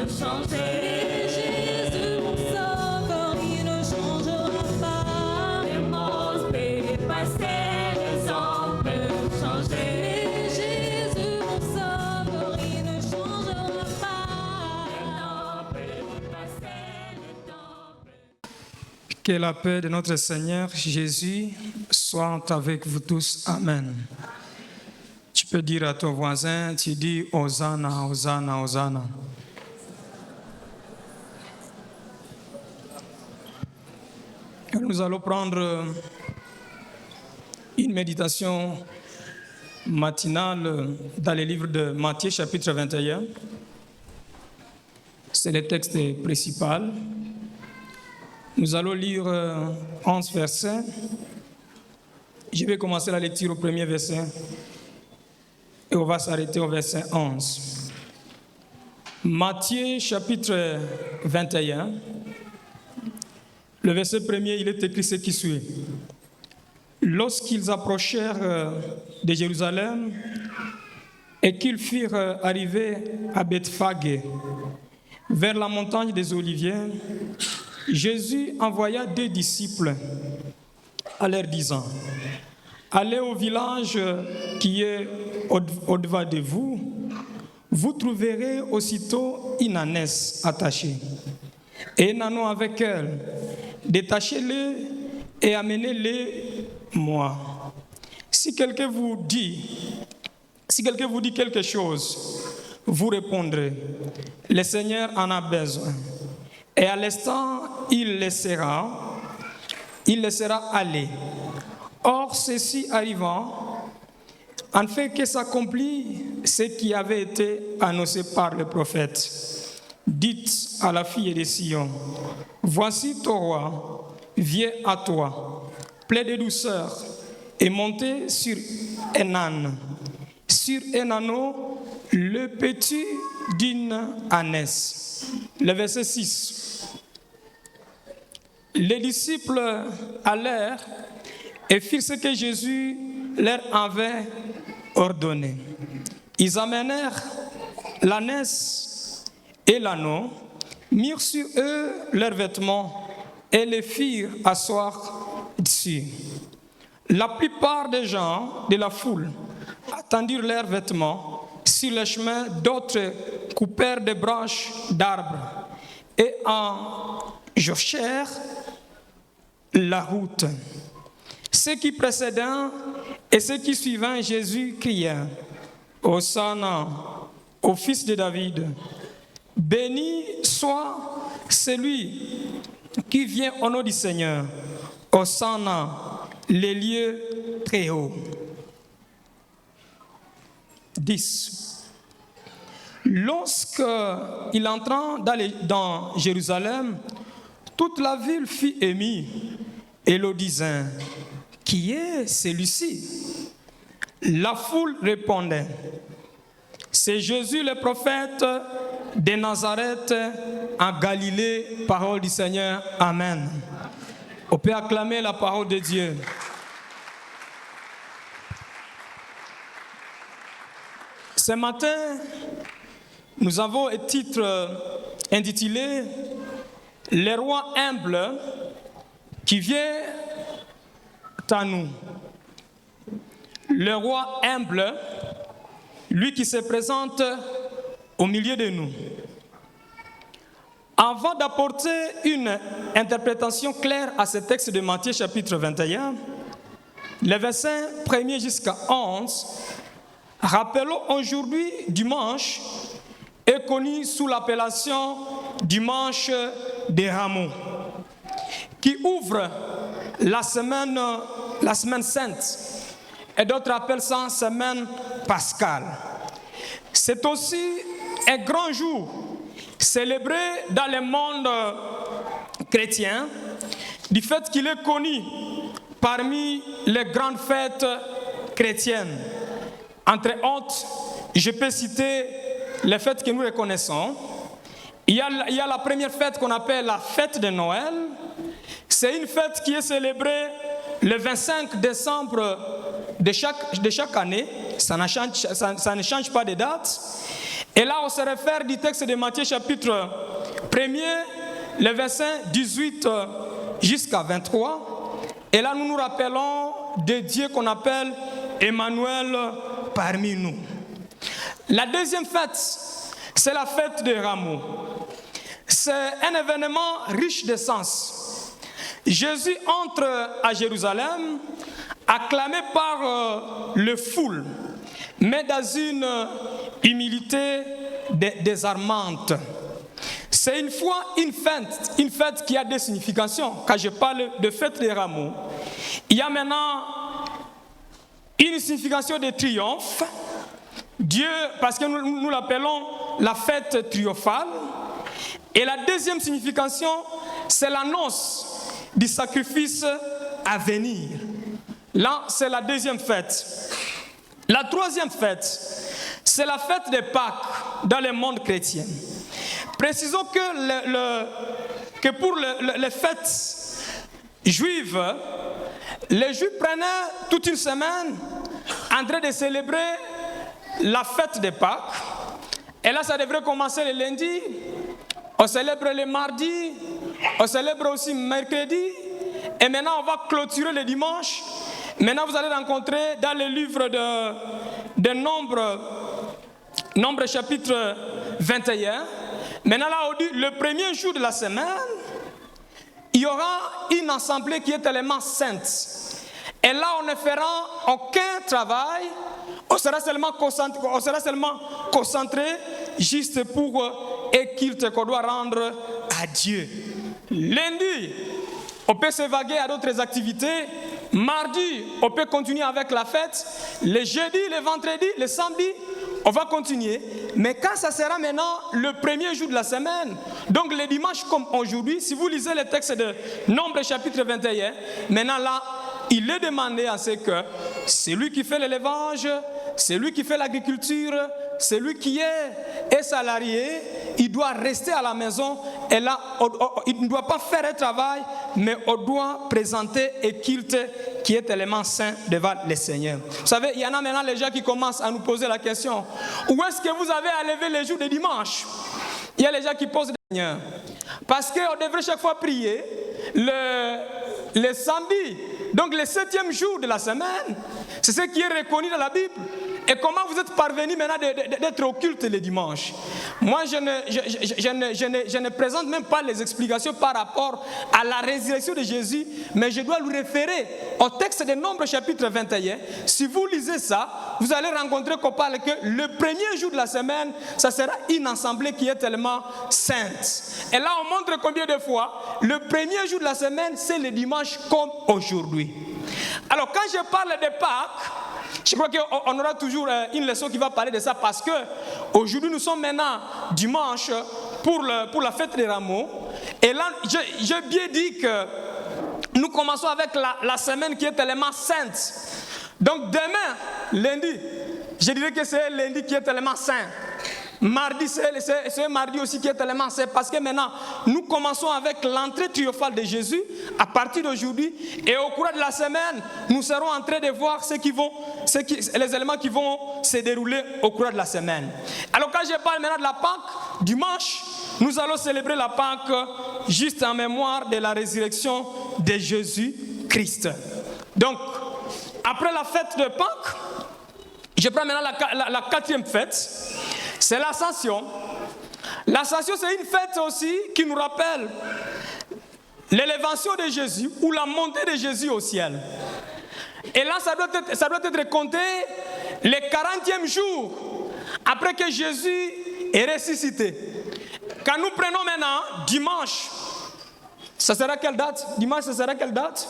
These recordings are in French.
changer. Jésus, mon sauveur, il ne changera pas. Les mots péchés passés, les hommes peuvent changer. Jésus, mon sauveur, il ne changera pas. Les temps peuvent passer, les temps peuvent... Que la paix de notre Seigneur Jésus soit avec vous tous. Amen. Tu peux dire à ton voisin, tu dis Hosanna, Hosanna, Hosanna. Nous allons prendre une méditation matinale dans le livre de Matthieu, chapitre 21. C'est le texte principal. Nous allons lire 11 versets. Je vais commencer la lecture au premier verset et on va s'arrêter au verset 11. Matthieu chapitre 21, le verset premier, il est écrit ce qui suit. Lorsqu'ils approchèrent de Jérusalem et qu'ils furent arrivés à Bethphagée, vers la montagne des Oliviers, Jésus envoya 2 disciples en leur disant, « Allez au village qui est au-devant de vous, vous trouverez aussitôt une ânesse attachée, et un âneau avec elle. Détachez-les et amenez-les moi. Si quelqu'un vous dit quelque chose, vous répondrez, le Seigneur en a besoin. Et à l'instant, il laissera aller. Or, ceci arrivant, en fait que s'accomplit ce qui avait été annoncé par le prophète. Dites à la fille de Sion, voici ton roi, viens à toi, plein de douceur, et montez sur un âne, sur un âneau, le petit d'une ânesse. Le verset 6. Les disciples allèrent et firent ce que Jésus leur avait ordonné. Ils amenèrent l'ânesse et l'âneau, mirent sur eux leurs vêtements et les firent asseoir dessus. La plupart des gens de la foule attendirent leurs vêtements sur le chemin, d'autres coupèrent des branches d'arbres et en jonchèrent la route. Ceux qui précédaient et ceux qui suivaient Jésus criaient, Hosanna au fils de David, béni soit celui qui vient au nom du Seigneur, Hosanna les lieux très hauts. 10. Lorsqu'il entra dans Jérusalem, toute la ville fut émue et le disait, qui est celui-ci? La foule répondait, c'est Jésus le prophète de Nazareth en Galilée, parole du Seigneur. Amen. On peut acclamer la parole de Dieu. Ce matin, nous avons un titre intitulé « Le roi humble qui vient à nous ». Le roi humble, lui qui se présente au milieu de nous. Avant d'apporter une interprétation claire à ce texte de Matthieu chapitre 21, les versets 1er jusqu'à 11, rappelons aujourd'hui dimanche est connu sous l'appellation dimanche des Rameaux, qui ouvre la semaine sainte, et d'autres appellent ça semaine pascale. C'est aussi un grand jour célébré dans le monde chrétien, du fait qu'il est connu parmi les grandes fêtes chrétiennes. Entre autres, je peux citer les fêtes que nous reconnaissons. Il y a la première fête qu'on appelle la fête de Noël. C'est une fête qui est célébrée le 25 décembre de chaque année. Ça ne change pas de date. Et là, on se réfère du texte de Matthieu chapitre 1er, le verset 18 jusqu'à 23. Et là, nous nous rappelons de Dieu qu'on appelle Emmanuel parmi nous. La deuxième fête, c'est la fête des rameaux. C'est un événement riche de sens. Jésus entre à Jérusalem, acclamé par le foule, mais dans une humilité désarmante. C'est une fête qui a des significations. Quand je parle de fête des rameaux, il y a maintenant une signification de triomphe. Dieu, parce que nous l'appelons la fête triomphale. Et la deuxième signification, c'est l'annonce du sacrifice à venir. Là, c'est la deuxième fête. La troisième fête, c'est la fête des Pâques dans le monde chrétien. Précisons que pour les fêtes juives, les Juifs prenaient toute une semaine en train de célébrer la fête des Pâques. Et là, ça devrait commencer le lundi. On célèbre le mardi. On célèbre aussi mercredi. Et maintenant, on va clôturer le dimanche. Maintenant, vous allez rencontrer dans le livre de Nombre chapitre 21. Maintenant, là, on dit le premier jour de la semaine, il y aura une assemblée qui est tellement sainte. Et là, on ne fera aucun travail. On sera seulement concentré juste pour un culte qu'on doit rendre à Dieu. Lundi, on peut s'évaguer à d'autres activités. Mardi, on peut continuer avec la fête. Le jeudi, le vendredi, le samedi, on va continuer. Mais quand ça sera maintenant le premier jour de la semaine, donc le dimanche comme aujourd'hui, si vous lisez le texte de Nombre chapitre 21, maintenant là, il est demandé à ce que celui qui fait l'élevage, celui qui fait l'agriculture, celui qui est salarié, il doit rester à la maison. Et là, il ne doit pas faire un travail, mais on doit présenter un culte qui est tellement saint devant le Seigneur. Vous savez, il y en a maintenant les gens qui commencent à nous poser la question: où est-ce que vous avez à lever les jours de dimanche? Il y a les gens qui posent des questions. Parce qu'on devrait chaque fois prier le samedi, donc le 7e jour de la semaine. C'est ce qui est reconnu dans la Bible. Et comment vous êtes parvenu maintenant d'être au culte le dimanche? Moi, je ne présente même pas les explications par rapport à la résurrection de Jésus, mais je dois lui référer au texte de Nombre chapitre 21. Si vous lisez ça, vous allez rencontrer qu'on parle que le premier jour de la semaine, ça sera une assemblée qui est tellement sainte. Et là, on montre combien de fois le premier jour de la semaine, c'est le dimanche comme aujourd'hui. Alors, quand je parle de Pâques, je crois qu'on aura toujours une leçon qui va parler de ça, parce que aujourd'hui nous sommes maintenant dimanche pour la fête des rameaux. Et là, j'ai bien dit que nous commençons avec la semaine qui est tellement sainte. Donc demain, lundi, je dirais que c'est lundi qui est tellement saint. Mardi, c'est un mardi aussi qui est tellement saint, parce que maintenant, nous commençons avec l'entrée triomphale de Jésus à partir d'aujourd'hui. Et au cours de la semaine, nous serons en train de voir les éléments qui vont se dérouler au cours de la semaine. Alors quand je parle maintenant de la Pâque, dimanche, nous allons célébrer la Pâque juste en mémoire de la résurrection de Jésus-Christ. Donc, après la fête de Pâques, je prends maintenant la 4e fête. C'est l'Ascension. L'Ascension, c'est une fête aussi qui nous rappelle l'élévation de Jésus ou la montée de Jésus au ciel. Et là, ça doit être compté le 40e jour après que Jésus est ressuscité. Quand nous prenons maintenant dimanche, ça sera quelle date? Dimanche, ça sera quelle date?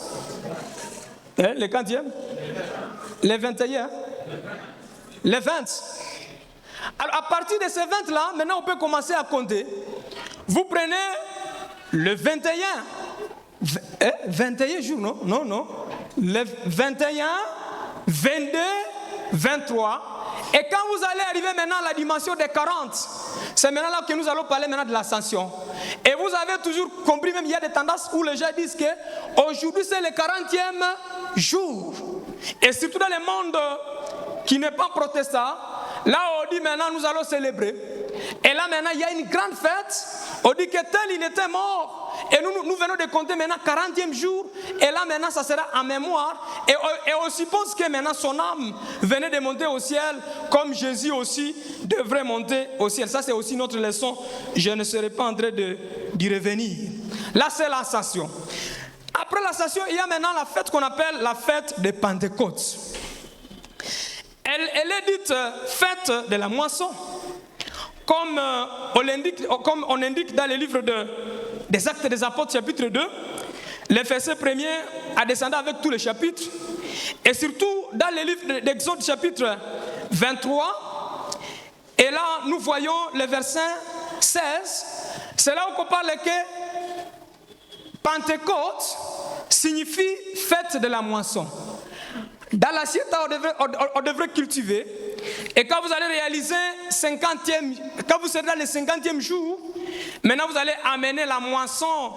Le 40e? Le 21? Le 20? Alors à partir de ces 20 là, maintenant on peut commencer à compter. Vous prenez le 21, 21 jours, non. Le 21, 22, 23. Et quand vous allez arriver maintenant à la dimension des 40, c'est maintenant là que nous allons parler maintenant de l'ascension. Et vous avez toujours compris, même il y a des tendances où les gens disent qu'aujourd'hui c'est le 40e jour. Et surtout dans le monde qui n'est pas protestant, Là, on dit maintenant, nous allons célébrer. Et là, maintenant, il y a une grande fête. On dit que tel, il était mort. Et nous venons de compter maintenant 40e jour. Et là, maintenant, ça sera en mémoire. Et on suppose que maintenant, son âme venait de monter au ciel, comme Jésus aussi devrait monter au ciel. Ça, c'est aussi notre leçon. Je ne serai pas en train d'y revenir. Là, c'est l'ascension. Après l'ascension, il y a maintenant la fête qu'on appelle la fête de Pentecôte. Elle est dite fête de la moisson. Comme on indique dans le livre des Actes des Apôtres, chapitre 2, le verset 1er a descendu avec tous les chapitres. Et surtout dans le livre d'Exode, chapitre 23, et là nous voyons le verset 16. C'est là où on parle que Pentecôte signifie fête de la moisson. Dans l'assiette, on devrait cultiver. Et quand vous allez réaliser quand vous serez dans le 50e jour, maintenant vous allez amener la moisson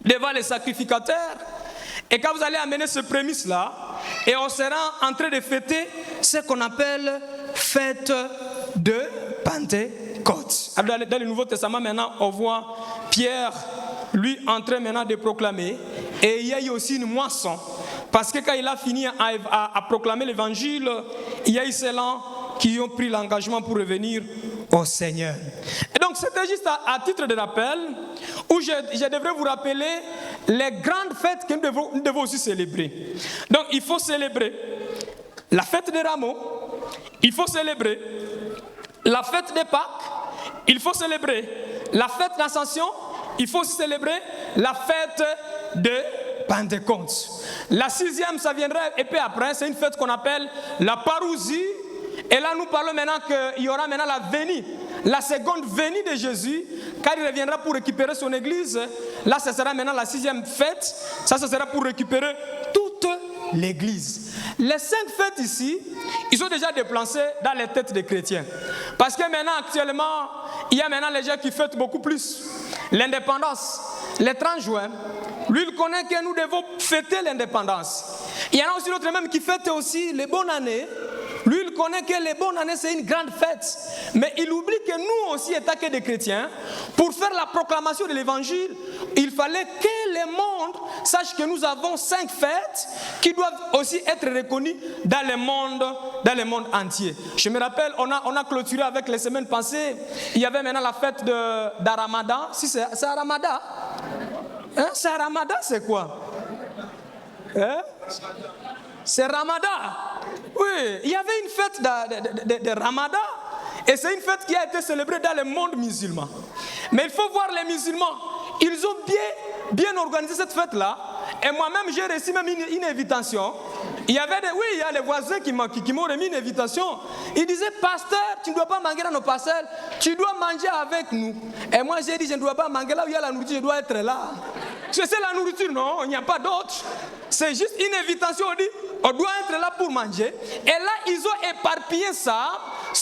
devant les sacrificateurs. Et quand vous allez amener ce prémisse-là, et on sera en train de fêter ce qu'on appelle fête de Pentecôte. Dans le Nouveau Testament, maintenant, on voit Pierre, lui, en train maintenant de proclamer. Et il y a eu aussi une moisson. Parce que quand il a fini à proclamer l'évangile, il y a eu ceux-là qui ont pris l'engagement pour revenir au Seigneur. Et donc c'était juste à titre de rappel, où je devrais vous rappeler les grandes fêtes que nous devons aussi célébrer. Donc il faut célébrer la fête des rameaux, il faut célébrer la fête des Pâques, il faut célébrer la fête d'Ascension, il faut aussi célébrer la fête de Pentecôte. La 6e, ça viendrait et puis après, c'est une fête qu'on appelle la parousie. Et là, nous parlons maintenant qu'il y aura maintenant la venue, la seconde venue de Jésus, car il reviendra pour récupérer son église. Là, ce sera maintenant la 6e fête. Ça, ce sera pour récupérer toute l'église. Les 5 fêtes ici, ils sont déjà déplacés dans les têtes des chrétiens. Parce que maintenant, actuellement, il y a maintenant les gens qui fêtent beaucoup plus. L'indépendance, le 30 juin. Lui, il connaît que nous devons fêter l'indépendance. Il y en a aussi d'autres même qui fêtent aussi les bonnes années. Lui, il connaît que les bonnes années, c'est une grande fête. Mais il oublie que nous aussi, étant que des chrétiens, pour faire la proclamation de l'évangile, il fallait que le monde sache que nous avons 5 fêtes qui doivent aussi être reconnues dans le monde entier. Je me rappelle, on a clôturé avec les semaines passées. Il y avait maintenant la fête d'Aramada. Si c'est Aramada. Hein? C'est Ramadan, c'est quoi? Hein? C'est Ramadan. Oui, il y avait une fête de Ramadan. Et c'est une fête qui a été célébrée dans le monde musulman. Mais il faut voir les musulmans. Ils ont bien organisé cette fête-là. Et moi-même, j'ai reçu même une invitation. Il y a les voisins qui m'ont remis une invitation. Ils disaient, pasteur, tu ne dois pas manger dans nos parcelles. Tu dois manger avec nous. Et moi, j'ai dit, je ne dois pas manger là où il y a la nourriture, je dois être là. C'est la nourriture, non, il n'y a pas d'autre. C'est juste une invitation, on dit, on doit être là pour manger. Et là, ils ont éparpillé ça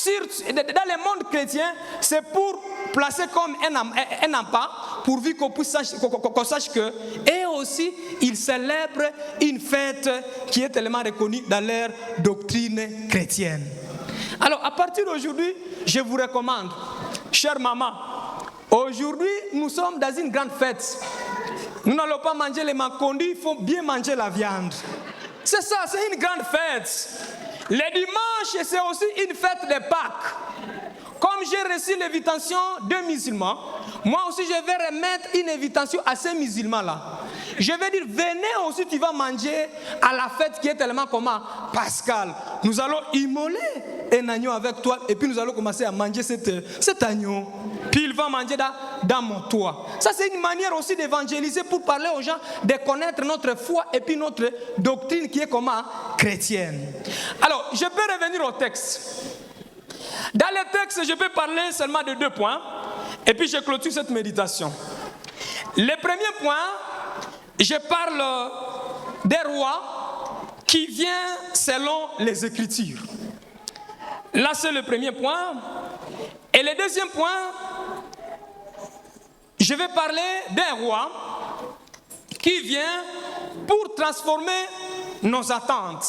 dans le monde chrétien. C'est pour placer comme un empas, pourvu qu'on sache que, et aussi, ils célèbrent une fête qui est tellement reconnue dans leur doctrine chrétienne. Alors, à partir d'aujourd'hui, je vous recommande, chère maman, aujourd'hui, nous sommes dans une grande fête. Nous n'allons pas manger les macondis, il faut bien manger la viande. C'est ça, c'est une grande fête. Le dimanche, c'est aussi une fête de Pâques. Comme j'ai reçu l'invitation de musulmans, moi aussi je vais remettre une invitation à ces musulmans-là. Je vais dire, venez aussi, tu vas manger à la fête qui est tellement comment Pascal. Nous allons immoler un agneau avec toi et puis nous allons commencer à manger cet agneau. Puis il va manger dans mon toit. Ça, c'est une manière aussi d'évangéliser pour parler aux gens, de connaître notre foi et puis notre doctrine qui est comment chrétienne. Alors, je peux revenir au texte. Dans le texte, je peux parler seulement de 2 points et puis je clôture cette méditation. Le premier point, je parle des rois qui viennent selon les Écritures. Là, c'est le premier point. Et le deuxième point, je vais parler d'un roi qui vient pour transformer nos attentes.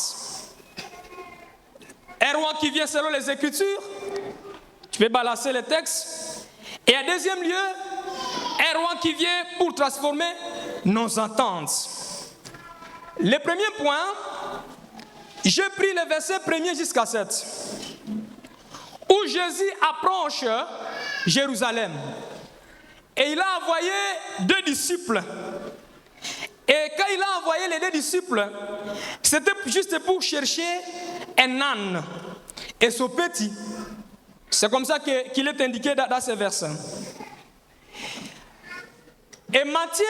un roi qui vient selon les Écritures. Tu peux balancer le texte. Et en deuxième lieu, un roi qui vient pour transformer nos attentes. Le premier point, j'ai pris le verset 1er jusqu'à 7, où Jésus approche Jérusalem. Et il a envoyé 2 disciples. Et quand il a envoyé les 2 disciples, c'était juste pour chercher un âne et son petit. C'est comme ça qu'il est indiqué dans ce verset. Et Matthieu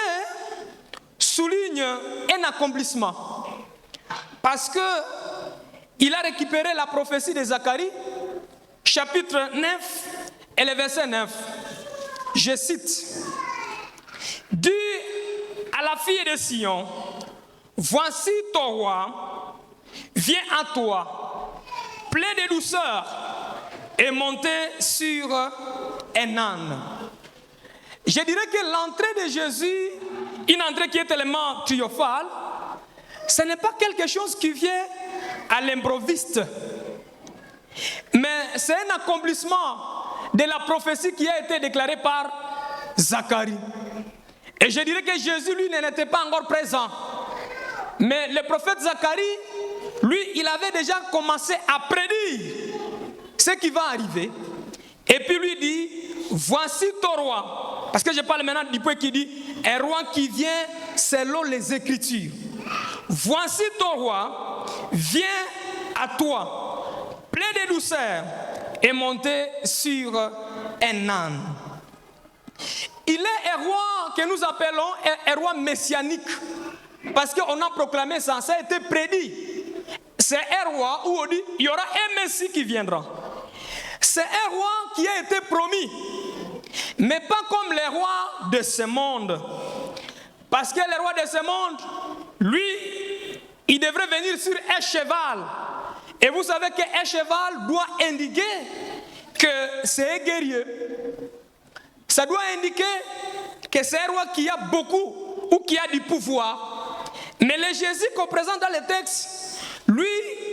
souligne un accomplissement. Parce qu'il a récupéré la prophétie de Zacharie, chapitre 9 et le verset 9. Je cite. Dis à la fille de Sion, voici ton roi, viens à toi, plein de douceur, et monté sur un âne. Je dirais que l'entrée de Jésus, une entrée qui est tellement triomphale, ce n'est pas quelque chose qui vient à l'improviste, mais c'est un accomplissement de la prophétie qui a été déclarée par Zacharie. Et je dirais que Jésus, lui, n'était pas encore présent. Mais le prophète Zacharie, lui, il avait déjà commencé à prédire ce qui va arriver. Et puis lui dit, voici ton roi. Parce que je parle maintenant du point qui dit, un roi qui vient selon les Écritures. Voici ton roi, viens à toi, plein de douceur, et monté sur un âne. Il est un roi que nous appelons un roi messianique. Parce qu'on a proclamé ça, ça a été prédit. C'est un roi où on dit, il y aura un Messie qui viendra. C'est un roi qui a été promis. Mais pas comme les rois de ce monde. Parce que le roi de ce monde, lui, il devrait venir sur un cheval. Et vous savez qu'un cheval doit indiquer que c'est un guerrier. Ça doit indiquer que c'est un roi qui a beaucoup ou qui a du pouvoir. Mais le Jésus qu'on présente dans le texte, lui,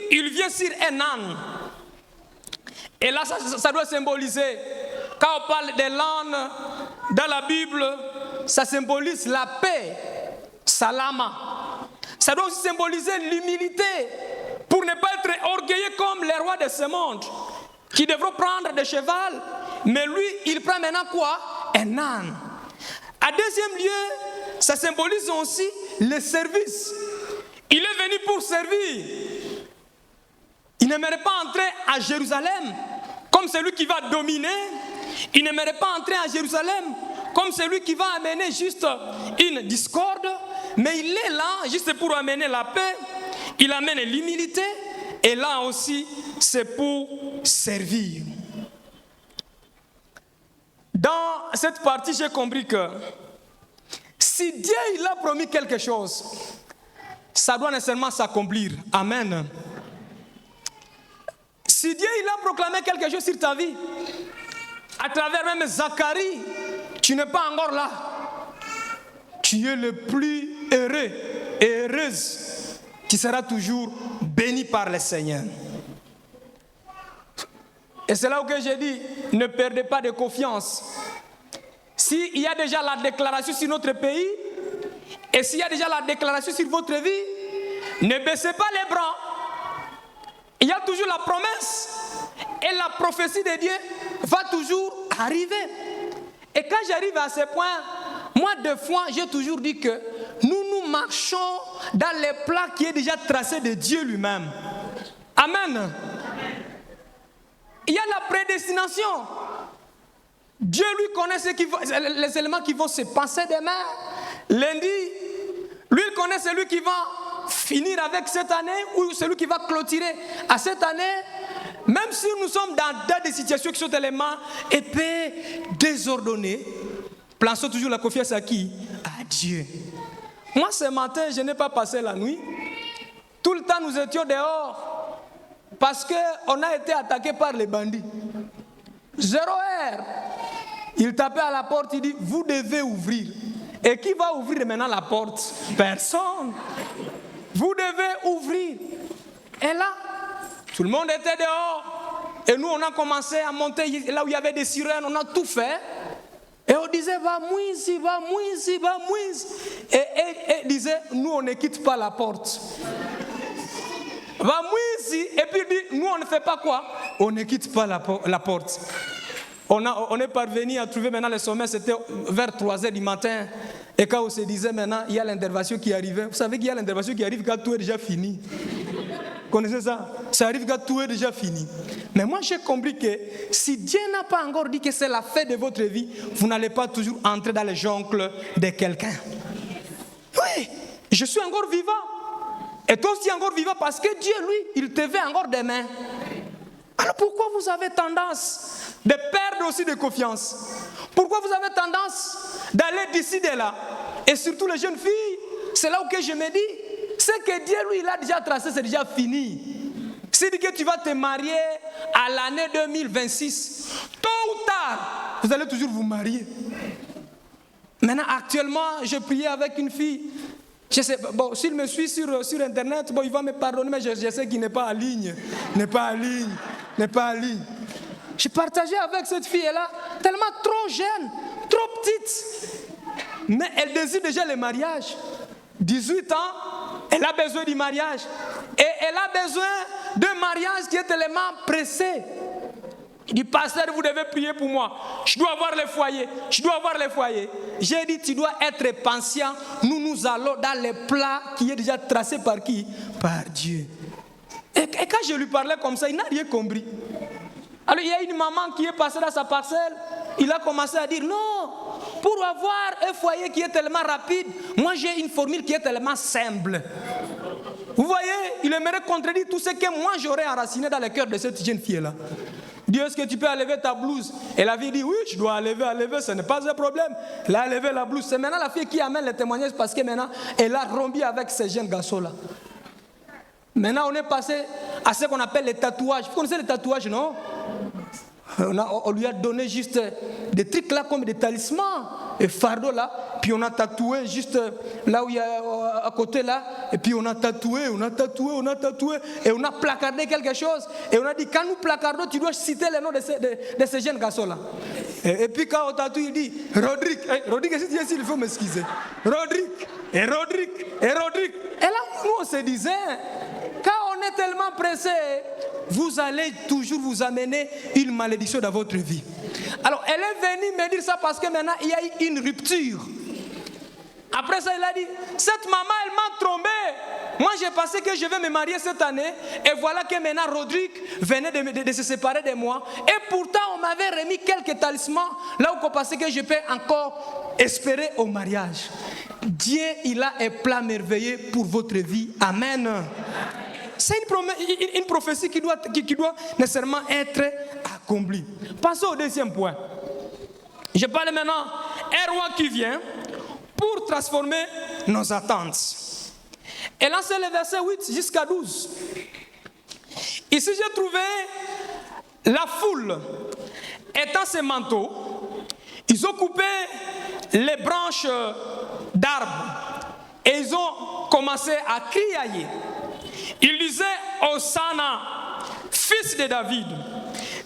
il vient sur un âne. Et là, ça doit symboliser, quand on parle de l'âne dans la Bible, ça symbolise la paix, salama. Ça doit aussi symboliser l'humilité, pour ne pas être orgueilleux comme les rois de ce monde, qui devront prendre des chevaux, mais lui, il prend maintenant quoi? Un âne. À deuxième lieu, ça symbolise aussi le service. Il est venu pour servir. Il n'aimerait pas entrer à Jérusalem comme celui qui va dominer. Il n'aimerait pas entrer à Jérusalem comme celui qui va amener juste une discorde. Mais il est là juste pour amener la paix. Il amène l'humilité. Et là aussi, c'est pour servir. Dans cette partie, j'ai compris que si Dieu il a promis quelque chose, ça doit nécessairement s'accomplir. Amen. Si Dieu il a proclamé quelque chose sur ta vie, à travers même Zacharie, tu n'es pas encore là. Tu es le plus heureux et heureuse. Tu seras toujours béni par le Seigneur. Et c'est là où j'ai dit, ne perdez pas de confiance. S'il y a déjà la déclaration sur notre pays, et s'il y a déjà la déclaration sur votre vie, ne baissez pas les bras. Il y a toujours la promesse, et la prophétie de Dieu va toujours arriver. Et quand j'arrive à ce point, moi, des fois, j'ai toujours dit que nous marchons dans les plans qui est déjà tracé de Dieu lui-même. Amen. Il y a la prédestination. Dieu lui connaît les éléments qui vont se passer demain, lundi. Lui, il connaît celui qui va finir avec cette année ou celui qui va clôturer à cette année. Même si nous sommes dans des situations qui sont tellement épais, désordonnées, plaçons toujours la confiance à qui? À Dieu. Moi, ce matin, je n'ai pas passé la nuit. Tout le temps, nous étions dehors parce qu'on a été attaqué par les bandits. 0 heure. Il tapait à la porte, il dit, vous devez ouvrir. Et qui va ouvrir maintenant la porte? Personne. Vous devez ouvrir. Et là, Tout le monde était dehors. Et nous, on a commencé à monter là où il y avait des sirènes, on a tout fait. Et on disait, va ici, va ici, va ici. Et disait, nous, on ne quitte pas la porte. Va ici. Et puis il dit, nous, on ne fait pas quoi? On ne quitte pas la porte. On est parvenu à trouver maintenant le sommet, c'était vers 3h du matin. Et quand on se disait maintenant, il y a l'intervention qui arrivait. Vous savez qu'il y a l'intervention qui arrive quand tout est déjà fini. Vous connaissez ça? Ça arrive quand tout est déjà fini. Mais moi j'ai compris que si Dieu n'a pas encore dit que c'est la fête de votre vie, vous n'allez pas toujours entrer dans les jonques de quelqu'un. Oui, je suis encore vivant. Et toi aussi encore vivant parce que Dieu, lui, il te veut encore demain. Alors pourquoi vous avez tendance de perdre aussi de confiance? Pourquoi vous avez tendance d'aller d'ici et de là? Et surtout les jeunes filles, c'est là où que je me dis, ce que Dieu, lui, il a déjà tracé, c'est déjà fini. S'il dit que tu vas te marier à l'année 2026, tôt ou tard, vous allez toujours vous marier. Maintenant, actuellement, je priais avec une fille. Je sais, bon, s'il me suit sur Internet, bon, il va me pardonner, mais je sais qu'il n'est pas en ligne. N'est pas en ligne. Je partageais avec cette fille-là, tellement trop jeune, trop petite. Mais elle désire déjà le mariage. 18 ans, elle a besoin du mariage. Et elle a besoin d'un mariage qui est tellement pressé. Il dit, pasteur, vous devez prier pour moi. Je dois avoir le foyer. J'ai dit, tu dois être patient. Nous allons dans le plat qui est déjà tracé par qui? Par Dieu. Et quand je lui parlais comme ça, il n'a rien compris. Alors il y a une maman qui est passée dans sa parcelle. Il a commencé à dire, non, pour avoir un foyer qui est tellement rapide, moi j'ai une formule qui est tellement simple. Vous voyez, il aimerait contredire tout ce que moi j'aurais enraciné dans le cœur de cette jeune fille-là. Dieu, est-ce que tu peux enlever ta blouse? Et la fille dit, oui, je dois enlever, ce n'est pas un problème. Elle a enlevé la blouse. C'est maintenant la fille qui amène le témoignage parce que maintenant, elle a rompu avec ces jeunes garçons-là. Maintenant, on est passé à ce qu'on appelle les tatouages. Vous connaissez les tatouages, non? On lui a donné juste des trucs là comme des talismans et fardeaux là, puis on a tatoué juste là où il y a à côté là, et puis on a tatoué, et on a placardé quelque chose, et on a dit quand nous placardons, tu dois citer le nom de ces jeunes garçons là. Et puis quand on tatoue, il dit Rodrigue, il faut m'excuser. Rodrigue. Et là, nous on se disait, quand on est tellement pressé, vous allez toujours vous amener une malédiction dans votre vie. Alors, elle est venue me dire ça parce que maintenant, il y a eu une rupture. Après ça, il a dit, cette maman, elle m'a trompé. Moi, j'ai pensé que je vais me marier cette année. Et voilà que maintenant, Rodrigue venait de se séparer de moi. Et pourtant, on m'avait remis quelques talismans là où on pensait que je peux encore espérer au mariage. Dieu, il a un plan merveilleux pour votre vie. Amen. C'est une prophétie qui doit nécessairement être accomplie. Passons au deuxième point. Je parle maintenant d'un roi qui vient pour transformer nos attentes. Et là, c'est le verset 8 jusqu'à 12. Ici, j'ai trouvé la foule étant ses manteaux. Ils ont coupé les branches d'arbres et ils ont commencé à crier. Il disait, Hosanna, fils de David,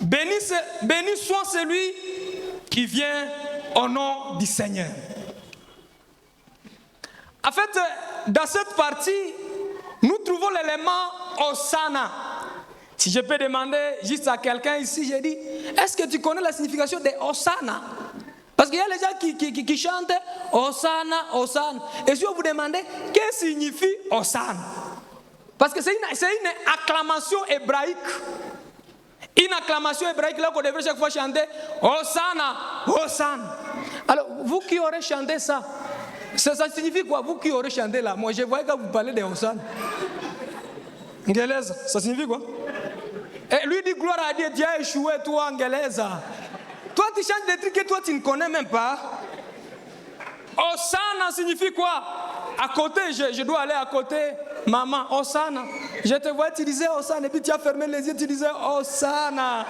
béni soit celui qui vient au nom du Seigneur. En fait, dans cette partie, nous trouvons l'élément Hosanna. Si je peux demander juste à quelqu'un ici, j'ai dit, est-ce que tu connais la signification de Hosanna? Parce qu'il y a les gens qui chantent Hosanna, Hosanna. Et si on vous demande, qu'est-ce que signifie Hosanna? Parce que c'est une acclamation hébraïque. Une acclamation hébraïque là qu'on devrait chaque fois chanter Hosanna, Hosanna. Alors, vous qui aurez chanté ça signifie quoi? Vous qui aurez chanté là, moi je voyais quand vous parlez de Hosanna. Anglaise, ça signifie quoi? Et lui dit gloire à Dieu, Dieu a échoué, toi Anglaise. Toi tu chantes des trucs que toi tu ne connais même pas. Hosanna signifie quoi? À côté, je dois aller à côté. Maman, Hosanna. Je te vois, tu disais Hosanna. Et puis tu as fermé les yeux, tu disais Hosanna.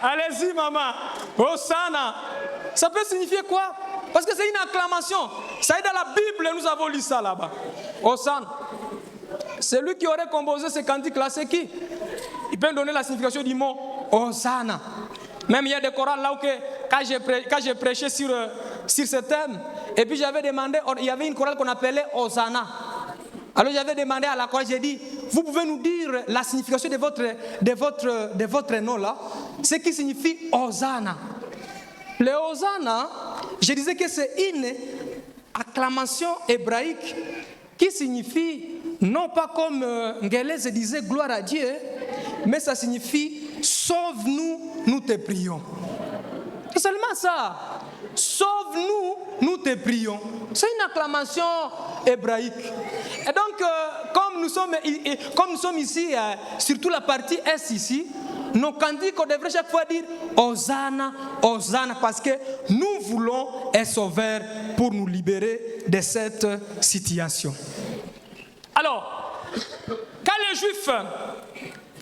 Allez-y, maman. Hosanna. Ça peut signifier quoi? Parce que c'est une acclamation. Ça est dans la Bible, nous avons lu ça là-bas. Hosanna. Celui qui aurait composé ces cantiques-là, c'est qui? peux me donner la signification du mot Hosanna? Même il y a des chorales là où quand j'ai prêché sur ce thème, et puis j'avais demandé, il y avait une chorale qu'on appelait Hosanna. Alors j'avais demandé à la chorale, j'ai dit, vous pouvez nous dire la signification de votre nom là, ce qui signifie Hosanna. Le Hosanna, je disais que c'est une acclamation hébraïque qui signifie, non pas comme Ngelez disait gloire à Dieu, mais ça signifie sauve-nous, nous te prions. C'est seulement ça. Sauve-nous, nous te prions. C'est une acclamation hébraïque. Et donc, comme nous sommes ici, surtout la partie Est ici, nos cantiques, on devrait chaque fois dire Hosanna, Hosanna, parce que nous voulons un sauveur pour nous libérer de cette situation. Alors, quand les Juifs,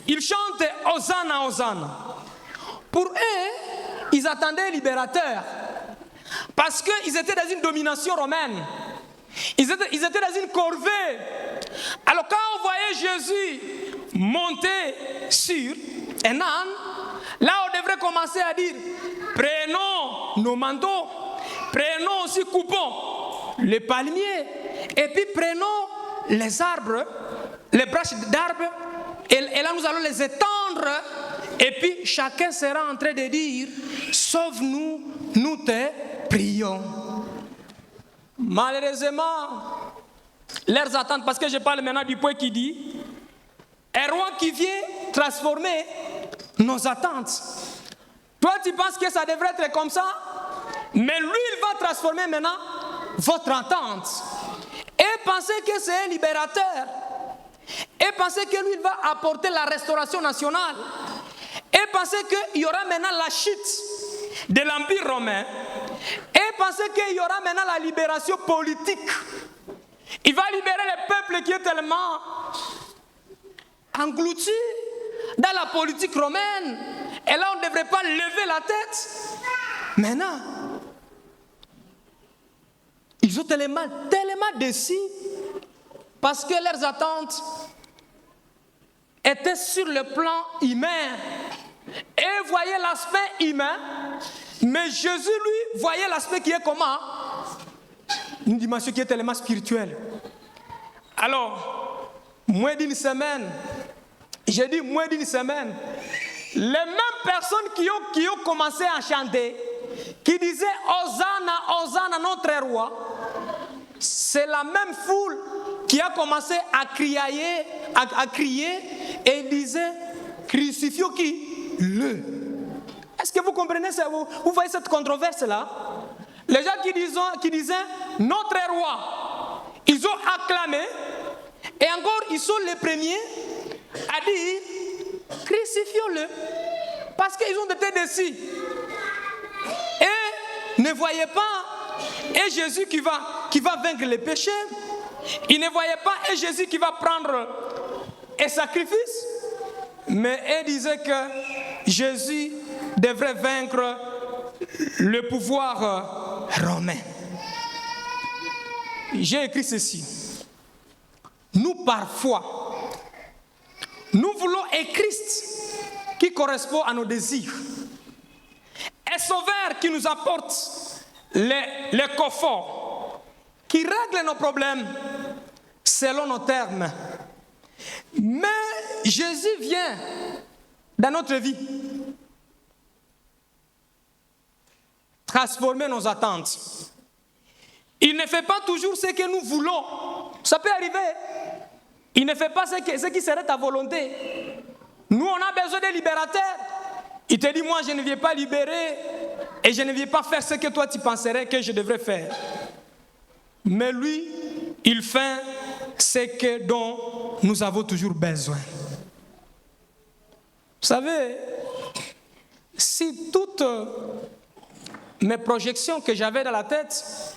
ils chantent Hosanna, Hosanna, pour eux, ils attendaient un libérateur, parce qu'ils étaient dans une domination romaine. Ils étaient dans une corvée. Alors quand on voyait Jésus monter sur un âne, là on devrait commencer à dire, prenons nos manteaux, prenons aussi, coupons les palmiers, et puis prenons les arbres, les branches d'arbres, et là nous allons les étendre, et puis chacun sera en train de dire, sauve-nous, nous te prions. Malheureusement, leurs attentes, parce que je parle maintenant du point qui dit, un roi qui vient transformer nos attentes. Toi, tu penses que ça devrait être comme ça, mais lui, il va transformer maintenant votre attente. Et pensez que c'est un libérateur. Et pensez que lui, il va apporter la restauration nationale. Et pensez qu'il y aura maintenant la chute de l'Empire romain. Et pensez qu'il y aura maintenant la libération politique. Il va libérer le peuple qui est tellement englouti dans la politique romaine. Et là, on ne devrait pas lever la tête. Maintenant, ils sont tellement déçus parce que leurs attentes étaient sur le plan humain. Et voyaient l'aspect humain, mais Jésus, lui, voyait l'aspect qui est comment? Une dimension qui est tellement spirituelle. Alors, moins d'une semaine, j'ai dit moins d'une semaine, les mêmes personnes qui ont commencé à chanter, qui disaient Hosanna, Hosanna, notre roi, c'est la même foule qui a commencé à crier et disait crucifions qui? Le. Est-ce que vous comprenez ça? Vous voyez cette controverse-là? Les gens qui disaient notre roi, ils ont acclamé, et encore ils sont les premiers à dire crucifions-le, parce qu'ils ont été déçus. Et ne voyaient pas, et Jésus qui va vaincre les péchés, ils ne voyaient pas, et Jésus qui va prendre un sacrifice, mais ils disaient que Jésus devrait vaincre le pouvoir romain. J'ai écrit ceci. Nous, parfois, nous voulons un Christ qui correspond à nos désirs. Un sauveur qui nous apporte les conforts, qui règle nos problèmes selon nos termes. Mais Jésus vient dans notre vie transformer nos attentes. Il ne fait pas toujours ce que nous voulons. Ça peut arriver. Il ne fait pas ce qui serait ta volonté. Nous, on a besoin de libérateurs. Il te dit, moi, je ne viens pas libérer et je ne viens pas faire ce que toi, tu penserais que je devrais faire. Mais lui, il fait ce dont nous avons toujours besoin. Vous savez, si toutes mes projections que j'avais dans la tête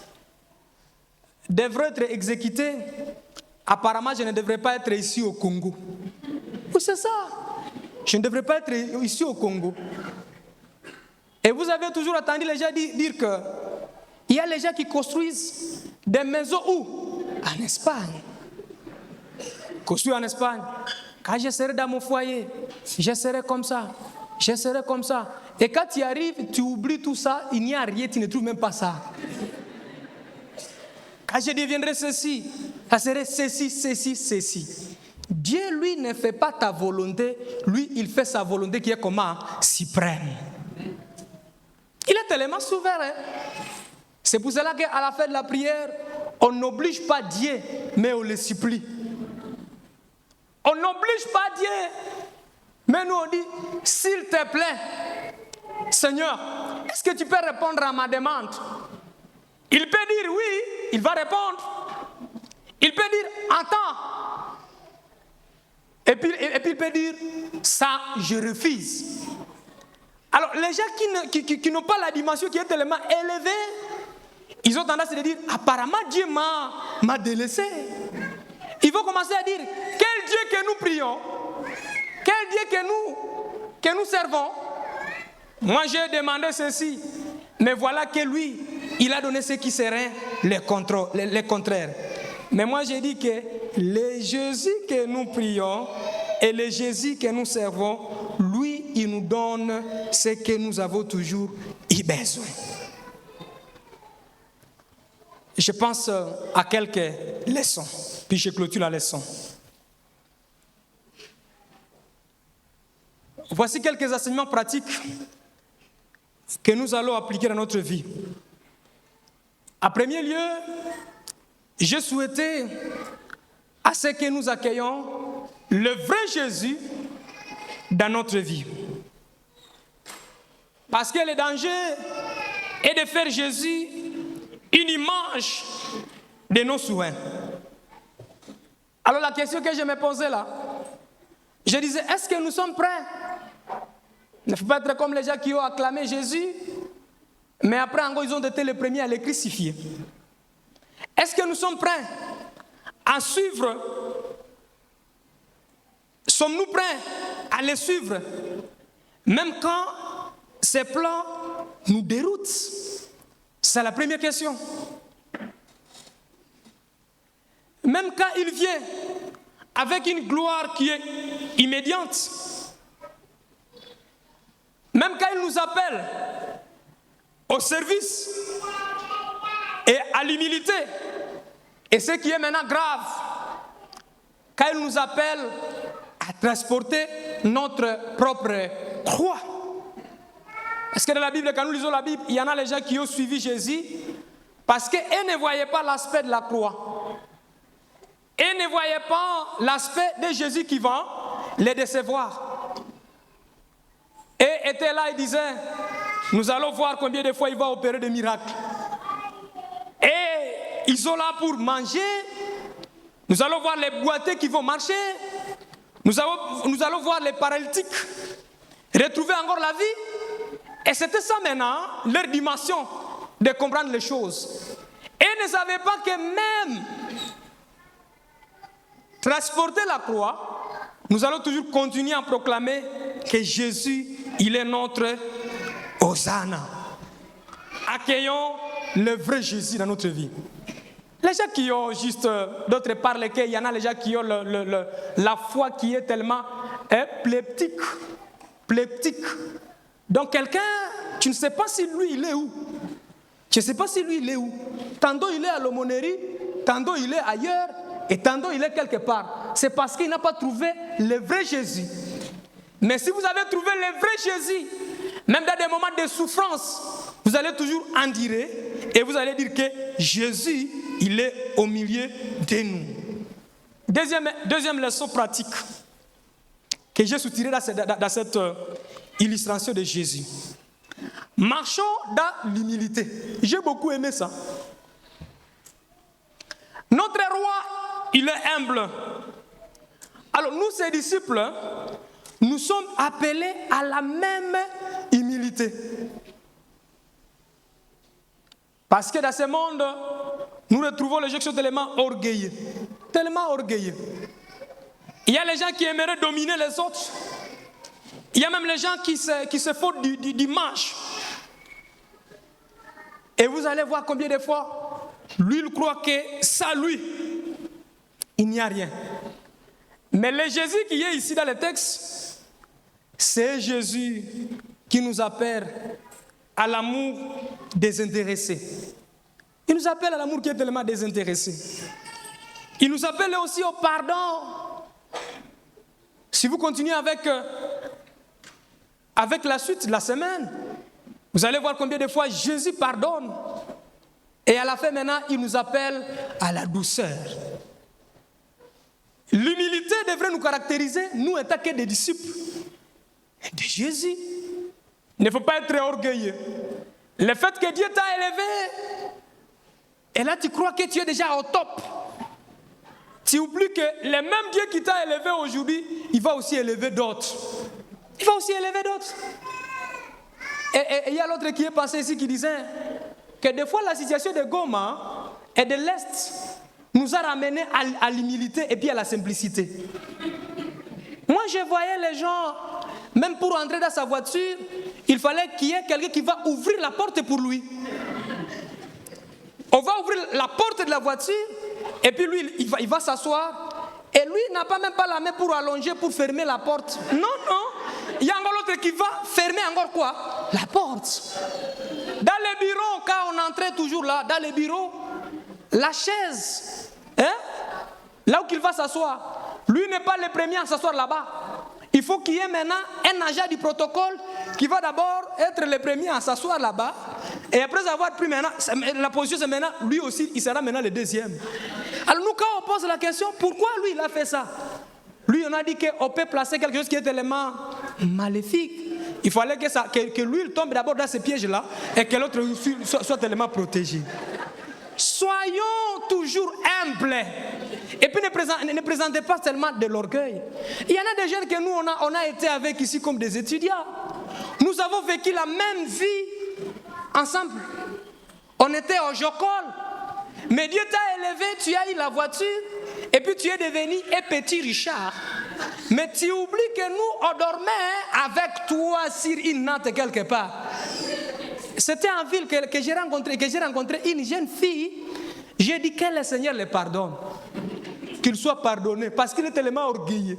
devraient être exécutées, apparemment, je ne devrais pas être ici au Congo. Oui, c'est ça. Je ne devrais pas être ici au Congo. Et vous avez toujours entendu les gens dire qu'il y a les gens qui construisent des maisons où? En Espagne. Construire en Espagne. Quand je serai dans mon foyer, Je serai comme ça. Je serai comme ça. Et quand tu arrives, tu oublies tout ça, il n'y a rien, tu ne trouves même pas ça. Quand je deviendrai ceci, ça serait ceci, ceci, ceci. Dieu, lui, ne fait pas ta volonté. Lui, il fait sa volonté qui est comment? Suprême. Il est tellement souverain. C'est pour cela qu'à la fin de la prière, on n'oblige pas Dieu, mais on le supplie. On n'oblige pas Dieu, mais nous on dit, s'il te plaît, Seigneur, est-ce que tu peux répondre à ma demande? Il peut dire oui, il va répondre. Il peut dire attends. Et puis il peut dire ça, je refuse. Alors les gens qui n'ont pas la dimension qui est tellement élevée, ils ont tendance à dire apparemment Dieu m'a délaissé. Ils vont commencer à dire quel Dieu que nous prions, quel Dieu que nous servons. Moi j'ai demandé ceci, mais voilà que lui, il a donné ce qui serait les contraires. Mais moi j'ai dit que le Jésus que nous prions et le Jésus que nous servons, lui, il nous donne ce que nous avons toujours eu besoin. Je pense à quelques leçons, puis je clôture la leçon. Voici quelques enseignements pratiques que nous allons appliquer dans notre vie. En premier lieu, je souhaitais à ce que nous accueillons le vrai Jésus dans notre vie. Parce que le danger est de faire Jésus une image de nos souhaits. Alors la question que je me posais là, je disais, est-ce que nous sommes prêts? Il ne faut pas être comme les gens qui ont acclamé Jésus, mais après encore ils ont été les premiers à le crucifier. Est-ce que nous sommes prêts à suivre? Sommes-nous prêts à les suivre? Même quand ces plans nous déroutent? C'est la première question. Même quand il vient avec une gloire qui est immédiate, même quand il nous appelle au service et à l'humilité, et ce qui est maintenant grave, quand il nous appelle à transporter notre propre croix. Parce que dans la Bible, quand nous lisons la Bible, il y en a les gens qui ont suivi Jésus parce qu'ils ne voyaient pas l'aspect de la croix. Ils ne voyaient pas l'aspect de Jésus qui va les décevoir. Et étaient là et disaient, nous allons voir combien de fois il va opérer des miracles. Et ils sont là pour manger. Nous allons voir les boiteux qui vont marcher. Nous allons voir les paralytiques retrouver encore la vie. Et c'était ça maintenant, leur dimension de comprendre les choses. Et ils ne savaient pas que même transporter la croix, nous allons toujours continuer à proclamer que Jésus, il est notre Hosanna. Accueillons le vrai Jésus dans notre vie. Les gens qui ont juste, d'autre part, il y en a les gens qui ont la foi qui est tellement pleptique. Donc quelqu'un, tu ne sais pas si lui il est où. Tu ne sais pas si lui il est où. Tantôt il est à l'aumônerie, tantôt il est ailleurs, et tantôt il est quelque part. C'est parce qu'il n'a pas trouvé le vrai Jésus. Mais si vous avez trouvé le vrai Jésus, même dans des moments de souffrance, vous allez toujours en dire et vous allez dire que Jésus, il est au milieu de nous. Deuxième leçon pratique que j'ai soutirée dans cette illustration de Jésus. Marchons dans l'humilité. J'ai beaucoup aimé ça. Notre roi, il est humble. Alors nous, ses disciples, nous sommes appelés à la même humilité. Parce que dans ce monde, nous retrouvons les gens qui sont tellement orgueilleux. Tellement orgueilleux. Il y a les gens qui aimeraient dominer les autres. Il y a même les gens qui se font du manche. Et vous allez voir combien de fois, lui, il croit que ça, lui, il n'y a rien. Mais le Jésus qui est ici dans le texte, C'est Jésus qui nous appelle à l'amour désintéressé. Il nous appelle à l'amour qui est tellement désintéressé. Il nous appelle aussi au pardon. Si vous continuez avec la suite de la semaine, vous allez voir combien de fois Jésus pardonne. Et à la fin maintenant, il nous appelle à la douceur. L'humilité devrait nous caractériser, nous étant que des disciples de Jésus. Il ne faut pas être orgueilleux. Le fait que Dieu t'a élevé, et là tu crois que tu es déjà au top. Tu oublies que le même Dieu qui t'a élevé aujourd'hui, il va aussi élever d'autres. Il va aussi élever d'autres. Et il y a l'autre qui est passé ici qui disait que des fois la situation de Goma et de l'Est nous a ramenés à l'humilité et puis à la simplicité. Moi je voyais les gens, même pour entrer dans sa voiture, il fallait qu'il y ait quelqu'un qui va ouvrir la porte pour lui. On va ouvrir la porte de la voiture et puis lui il va s'asseoir et lui n'a pas même pas la main pour allonger, pour fermer la porte. Non. Il y a encore l'autre qui va fermer encore quoi? La porte. Dans les bureaux, quand on entrait toujours là, dans les bureaux, la chaise, là où il va s'asseoir, lui n'est pas le premier à s'asseoir là-bas. Il faut qu'il y ait maintenant un agent du protocole qui va d'abord être le premier à s'asseoir là-bas. Et après avoir pris maintenant, la position c'est maintenant, lui aussi, il sera maintenant le deuxième. Alors nous, quand on pose la question, pourquoi lui, il a fait ça? Lui, on a dit qu'on peut placer quelque chose qui est tellement maléfique. Il fallait que lui, il tombe d'abord dans ce piège-là et que l'autre soit tellement protégé. Soyons toujours humbles. Et puis ne présentez pas seulement de l'orgueil. Il y en a des jeunes que nous, on a été avec ici comme des étudiants. Nous avons vécu la même vie ensemble. On était au Jocol. Mais Dieu t'a élevé, tu as eu la voiture. Et puis tu es devenu un petit Richard. Mais tu oublies que nous, on dormait avec toi sur une natte quelque part. C'était en ville que j'ai rencontré une jeune fille. J'ai dit que le Seigneur le pardonne. Qu'il soit pardonné parce qu'il est tellement orgueilleux.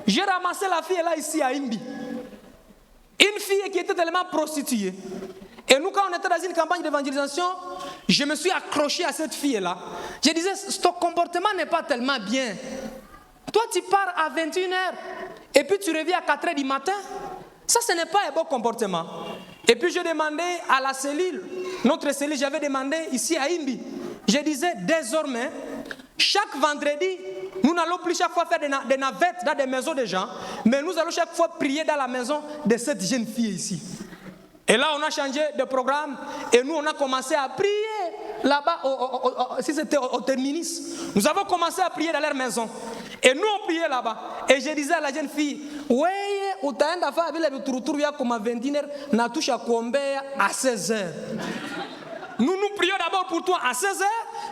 J'ai ramassé la fille là ici à Imbi. Une fille qui était tellement prostituée. Et nous, quand on était dans une campagne d'évangélisation, je me suis accroché à cette fille-là. Je disais, ton comportement n'est pas tellement bien. Toi, tu pars à 21h et puis tu reviens à 4h du matin. Ça, ce n'est pas un bon comportement. Et puis, je demandais à la cellule, notre cellule, j'avais demandé ici à Imbi. Je disais, désormais, chaque vendredi, nous n'allons plus chaque fois faire des navettes dans des maisons de gens, mais nous allons chaque fois prier dans la maison de cette jeune fille ici. Et là, on a changé de programme et nous, on a commencé à prier là-bas, si c'était au terminus. Nous avons commencé à prier dans leur maison. Et nous, on priait là-bas. Et je disais à la jeune fille, ouais, utaenda fa vile vituruturu yako ma 21h, natusha kuombea à 16h. Nous prions d'abord pour toi à 16h.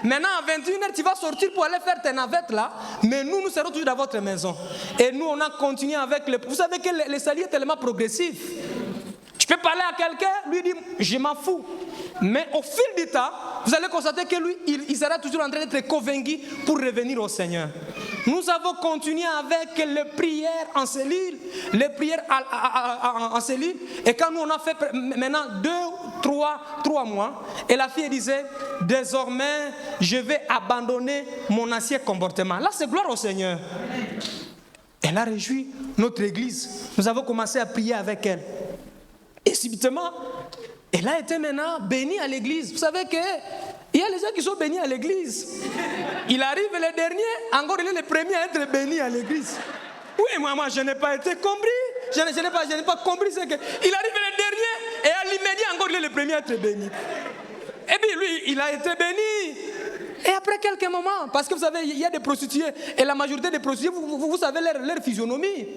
Maintenant, à 21h, tu vas sortir pour aller faire tes navettes là. Mais nous serons toujours dans votre maison. Et nous, on a continué avec le... Vous savez que le salut est tellement progressif. Tu peux parler à quelqu'un, lui dire, je m'en fous. Mais au fil du temps, vous allez constater que lui, il sera toujours en train d'être convaincu pour revenir au Seigneur. Nous avons continué avec les prières en cellule, les prières en cellule. Et quand nous, on a fait maintenant 3 mois, et la fille disait, désormais, je vais abandonner mon ancien comportement. Là, c'est gloire au Seigneur. Elle a réjoui notre église. Nous avons commencé à prier avec elle. Et subitement, elle a été maintenant bénie à l'église. Vous savez qu'il y a les gens qui sont bénis à l'église. Il arrive le dernier, encore il est le premier à être béni à l'église. Oui, moi je n'ai pas été compris. Je n'ai pas compris ce que... Il arrive le dernier et à l'immédiat, encore il est le premier à être béni. Et puis lui, il a été béni. Et après quelques moments, parce que vous savez, il y a des prostituées, et la majorité des prostituées, vous savez leur physionomie,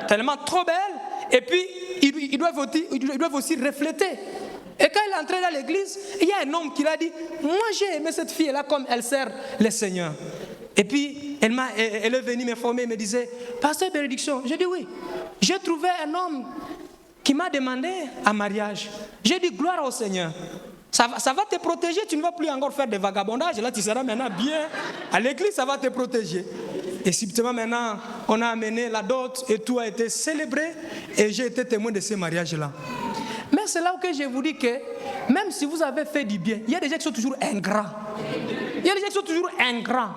tellement trop belle, et puis ils doivent aussi refléter. Et quand il est entré dans l'église, il y a un homme qui l'a dit, moi j'ai aimé cette fille-là comme elle sert le Seigneur. Et puis elle est venue me former, me disait, Pasteur Bénédiction, j'ai dit oui, j'ai trouvé un homme qui m'a demandé un mariage. J'ai dit gloire au Seigneur. Ça va te protéger, tu ne vas plus encore faire des vagabondages. Là, tu seras maintenant bien à l'église, ça va te protéger. Et subtilement maintenant, on a amené la dot et tout a été célébré et j'ai été témoin de ce mariage-là. Mais c'est là où je vous dis que même si vous avez fait du bien, il y a des gens qui sont toujours ingrats. Il y a des gens qui sont toujours ingrats.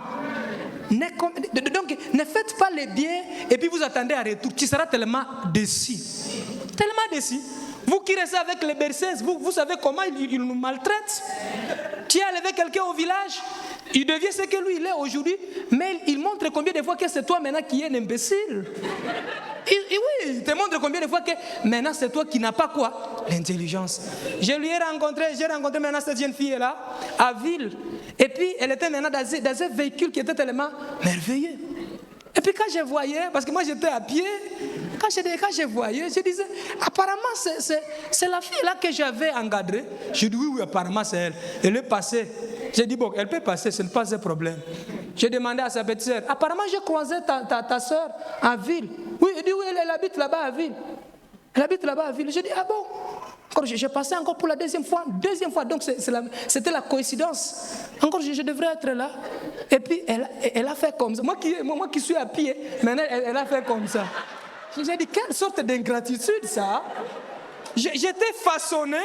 Donc, ne faites pas les biens et puis vous attendez à retour. Tu seras tellement déçu. Tellement déçu. Vous qui restez avec les berceuses, vous savez comment ils nous maltraitent. Tu es avec quelqu'un au village, il devient ce que lui il est aujourd'hui, mais il montre combien de fois que c'est toi maintenant qui es un imbécile. Oui, il te montre combien de fois que maintenant c'est toi qui n'as pas quoi? L'intelligence. J'ai rencontré maintenant cette jeune fille-là, à Ville. Et puis elle était maintenant dans un véhicule qui était tellement merveilleux. Et puis quand je voyais, parce que moi j'étais à pied, quand je voyais, je disais, apparemment c'est la fille là que j'avais encadrée. Je dis oui, apparemment c'est elle. Elle est passée. J'ai dit bon, elle peut passer, ce n'est pas un problème. J'ai demandé à sa petite sœur, apparemment j'ai croisé ta sœur à Ville. Oui, elle dit oui, elle habite là-bas à Ville. Elle habite là-bas à Ville. J'ai dit ah bon. J'ai passé encore pour la deuxième fois, donc c'était la coïncidence. Encore, je devrais être là. Et puis, elle a fait comme ça. Moi qui suis à pied, maintenant, elle a fait comme ça. J'ai dit, quelle sorte d'ingratitude ça? J'étais façonné,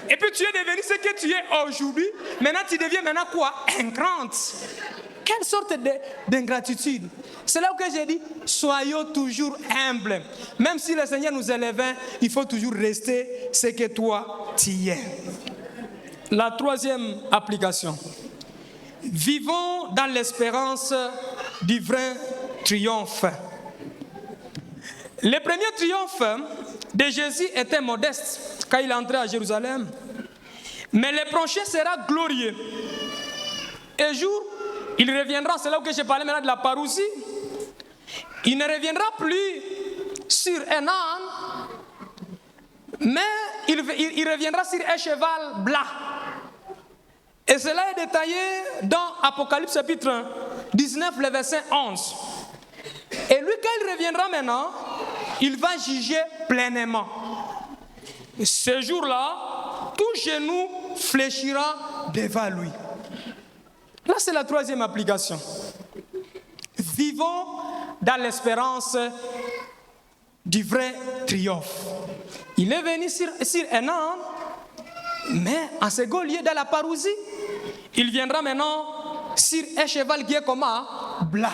et puis tu es devenu ce que tu es aujourd'hui. Maintenant, tu deviens quoi? Ingrate. Quelle sorte d'ingratitude? C'est là où j'ai dit, soyons toujours humbles. Même si le Seigneur nous élève, il faut toujours rester ce que toi tu es. La troisième application. Vivons dans l'espérance du vrai triomphe. Le premier triomphe de Jésus était modeste quand il est entré à Jérusalem. Mais le prochain sera glorieux. Un jour, il reviendra, c'est là où je parlais maintenant de la parousie. Il ne reviendra plus sur un âne, mais il reviendra sur un cheval blanc. Et cela est détaillé dans Apocalypse chapitre 19, le verset 11. Et lui, quand il reviendra maintenant, il va juger pleinement. Ce jour-là, tout genou fléchira devant lui. Là, c'est la troisième application. Vivons dans l'espérance du vrai triomphe. Il est venu sur un âne, mais en second lieu dans la parousie, il viendra maintenant sur un cheval qui est comment? Blanc.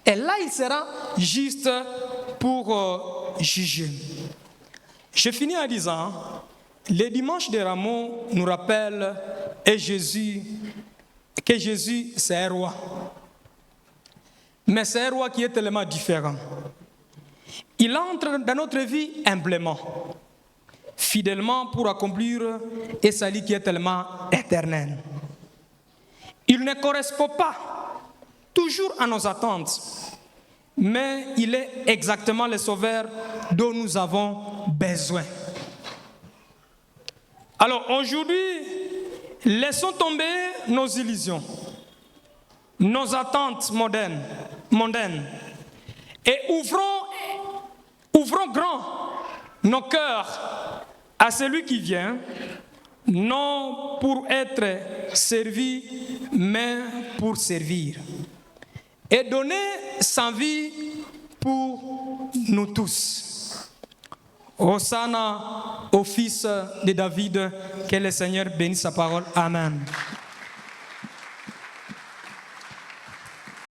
Et là, il sera juste pour juger. Je finis en disant, le dimanche de Rameau nous rappelle que Jésus, c'est un roi. Mais c'est un roi qui est tellement différent. Il entre dans notre vie humblement, fidèlement pour accomplir un salut qui est tellement éternel. Il ne correspond pas toujours à nos attentes, mais il est exactement le sauveur dont nous avons besoin. Alors aujourd'hui, laissons tomber nos illusions, nos attentes mondaines, et ouvrons grand nos cœurs à celui qui vient, non pour être servi, mais pour servir, et donner sa vie pour nous tous. Hosanna au Fils de David, que le Seigneur bénisse sa parole. Amen.